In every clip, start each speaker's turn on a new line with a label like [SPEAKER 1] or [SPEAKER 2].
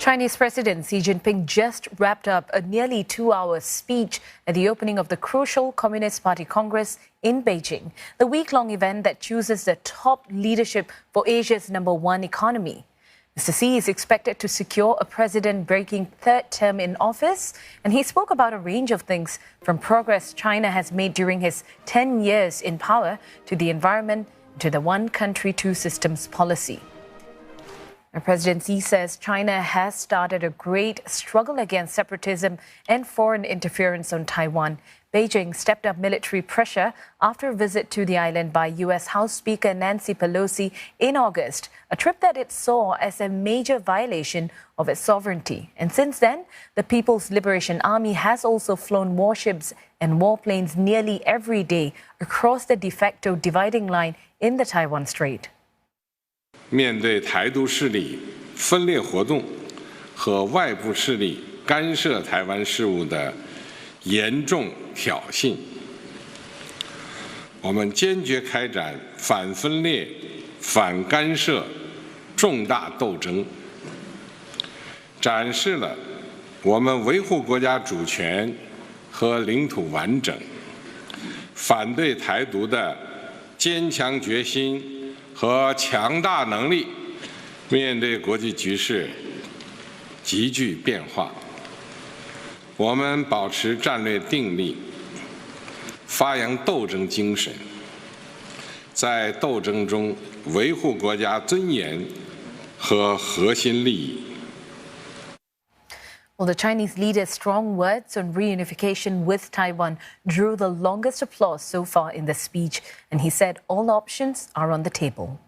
[SPEAKER 1] Chinese President Xi Jinping just wrapped up a nearly 2-hour speech at the opening of the crucial Communist Party Congress in Beijing, the week-long event that chooses the top leadership for Asia's #1 economy. Mr. Xi is expected to secure a president breaking third term in office, and he spoke about a range of things from progress China has made during his 10 years in power to the environment to the one country, two systems policy. President Xi says China has started a great struggle against separatism and foreign interference on Taiwan. Beijing stepped up military pressure after a visit to the island by U.S. House Speaker Nancy Pelosi in August, a trip that it saw as a major violation of its sovereignty. And since then, the People's Liberation Army has also flown warships and warplanes nearly every day across the de facto dividing line in the Taiwan Strait.
[SPEAKER 2] 面对台独势力分裂活动和外部势力干涉台湾事务的严重挑衅，我们坚决开展反分裂、反干涉重大斗争，展示了我们维护国家主权和领土完整、反对台独的坚强决心和强大能力。面对国际局势急剧变化，我们保持战略定力，发扬斗争精神，在斗争中维护国家尊严和核心利益。
[SPEAKER 1] Well, the Chinese leader's strong words on reunification with Taiwan drew the longest applause so far in the speech, and he said all options are on the table.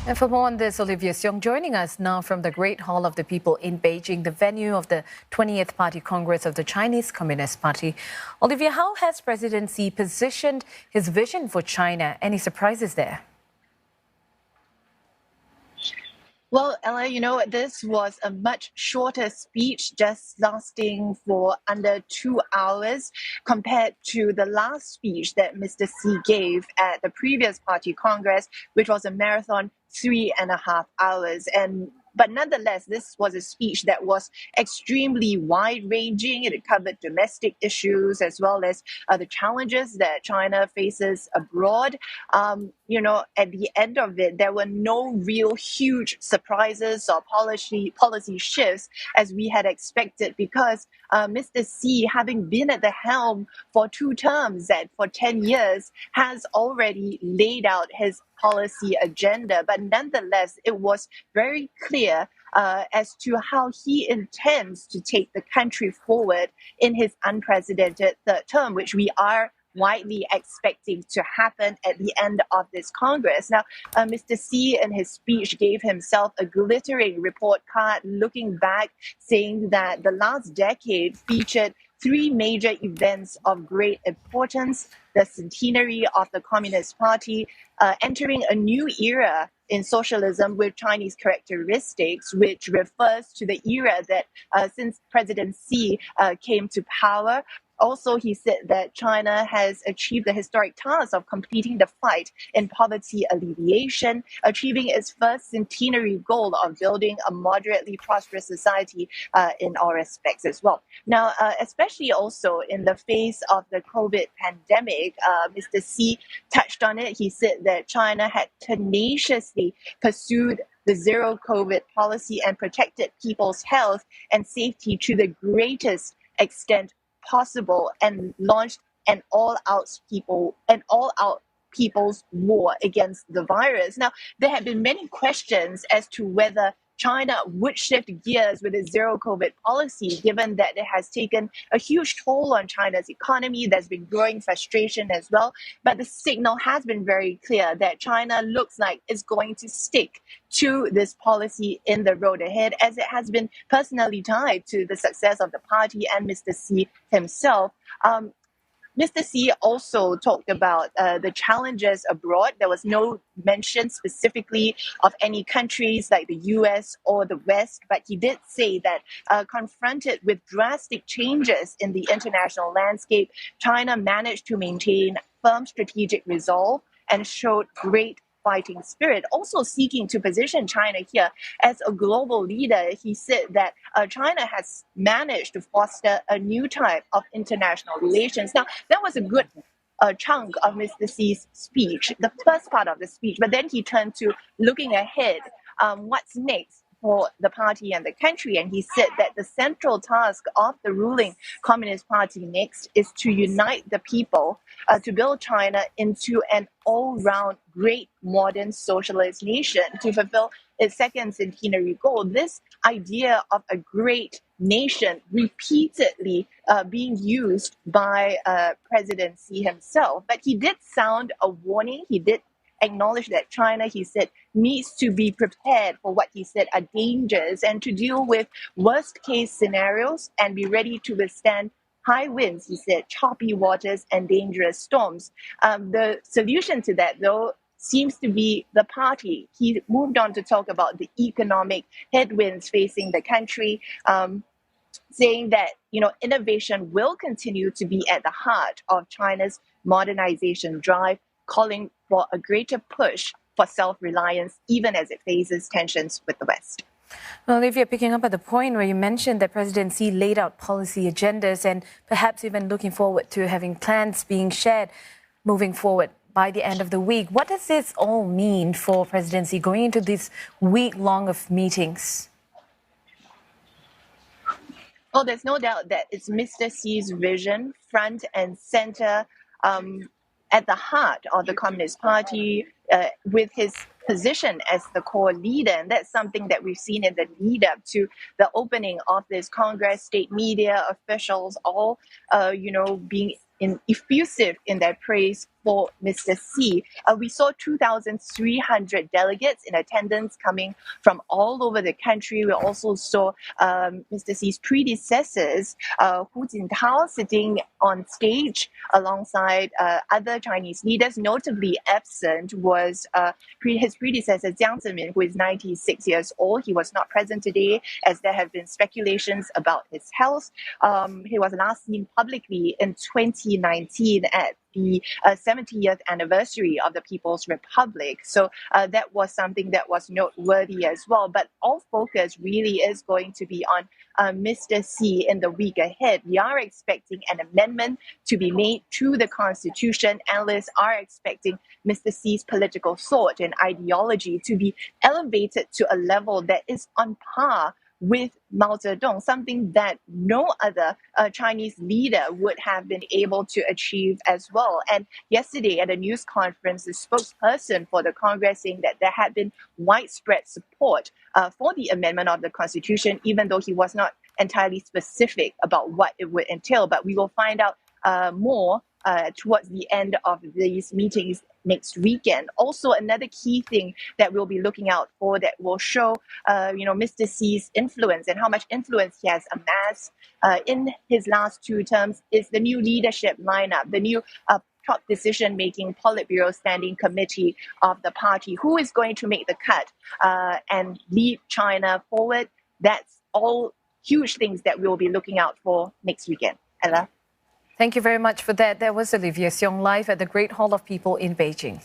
[SPEAKER 1] And for more on this, Olivia Seong joining us now from the Great Hall of the People in Beijing, the venue of the 20th Party Congress of the Chinese Communist Party. Olivia, how has President Xi positioned his vision for China? Any surprises there?
[SPEAKER 3] Well, Ella, this was a much shorter speech, just lasting for under 2 hours compared to the last speech that Mr. Xi gave at the previous party congress, which was a marathon 3.5 hours. But nonetheless, this was a speech that was extremely wide-ranging. It covered domestic issues as well as the challenges that China faces abroad. At the end of it, there were no real huge surprises or policy shifts as we had expected because Mr. Xi, having been at the helm for 2 terms and for 10 years, has already laid out his policy agenda. But nonetheless, it was very clear as to how he intends to take the country forward in his unprecedented third term, which we are widely expecting to happen at the end of this Congress. Now, Mr. Xi in his speech gave himself a glittering report card looking back, saying that the last decade featured 3 major events of great importance: the centenary of the Communist Party, entering a new era in socialism with Chinese characteristics, which refers to the era that since President Xi came to power. Also, he said that China has achieved the historic task of completing the fight in poverty alleviation, achieving its first centenary goal of building a moderately prosperous society in all respects as well. Now, especially also in the face of the COVID pandemic, Mr. Xi touched on it. He said that China had tenaciously pursued the zero COVID policy and protected people's health and safety to the greatest extent possible and launched an all-out people's war against the virus. Now, there have been many questions as to whether China would shift gears with its zero COVID policy, given that it has taken a huge toll on China's economy. There's been growing frustration as well. But the signal has been very clear that China looks like it's going to stick to this policy in the road ahead, as it has been personally tied to the success of the party and Mr. Xi himself. Mr. Xi also talked about the challenges abroad. There was no mention specifically of any countries like the US or the West, but he did say that confronted with drastic changes in the international landscape, China managed to maintain firm strategic resolve and showed great fighting spirit, also seeking to position China here as a global leader. He said that China has managed to foster a new type of international relations. Now, that was a good chunk of Mr. Xi's speech, the first part of the speech, but then he turned to looking ahead, what's next for the party and the country. And he said that the central task of the ruling Communist Party next is to unite the people to build China into an all-round great modern socialist nation to fulfill its second centenary goal. This idea of a great nation repeatedly being used by President Xi himself. But he did sound a warning. He did acknowledge that China, he said, needs to be prepared for what he said are dangers and to deal with worst case scenarios and be ready to withstand high winds, he said, choppy waters and dangerous storms. The solution to that, though, seems to be the party. He moved on to talk about the economic headwinds facing the country, saying that innovation will continue to be at the heart of China's modernization drive, calling for a greater push for self-reliance, even as it faces tensions with the West.
[SPEAKER 1] Well, Olivia, picking up at the point where you mentioned that President Xi laid out policy agendas and perhaps even looking forward to having plans being shared moving forward by the end of the week. What does this all mean for President Xi going into this week-long of meetings?
[SPEAKER 3] Well, there's no doubt that it's Mr. Xi's vision, front and center, at the heart of the Communist Party, with his position as the core leader. And that's something that we've seen in the lead up to the opening of this Congress, state media officials, all, being effusive in their praise for Mr. Xi. We saw 2,300 delegates in attendance coming from all over the country. We also saw Mr. Xi's predecessors, Hu Jintao, sitting on stage alongside other Chinese leaders. Notably absent was his predecessor, Jiang Zemin, who is 96 years old. He was not present today, as there have been speculations about his health. He was last seen publicly in 2019 at the 70th anniversary of the People's Republic. So that was something that was noteworthy as well. But all focus really is going to be on Mr. Xi in the week ahead. We are expecting an amendment to be made to the Constitution. Analysts are expecting Mr. Xi's political thought and ideology to be elevated to a level that is on par with Mao Zedong, something that no other Chinese leader would have been able to achieve as well. And yesterday at a news conference, the spokesperson for the Congress saying that there had been widespread support for the amendment of the Constitution, even though he was not entirely specific about what it would entail. But we will find out more towards the end of these meetings next weekend. Also, another key thing that we'll be looking out for that will show, Mr. Xi's influence and how much influence he has amassed in his last two terms is the new leadership lineup, the new top decision-making Politburo Standing Committee of the party. Who is going to make the cut and lead China forward? That's all huge things that we'll be looking out for next weekend. Ella?
[SPEAKER 1] Thank you very much for that. That was Olivia Xiong live at the Great Hall of People in Beijing.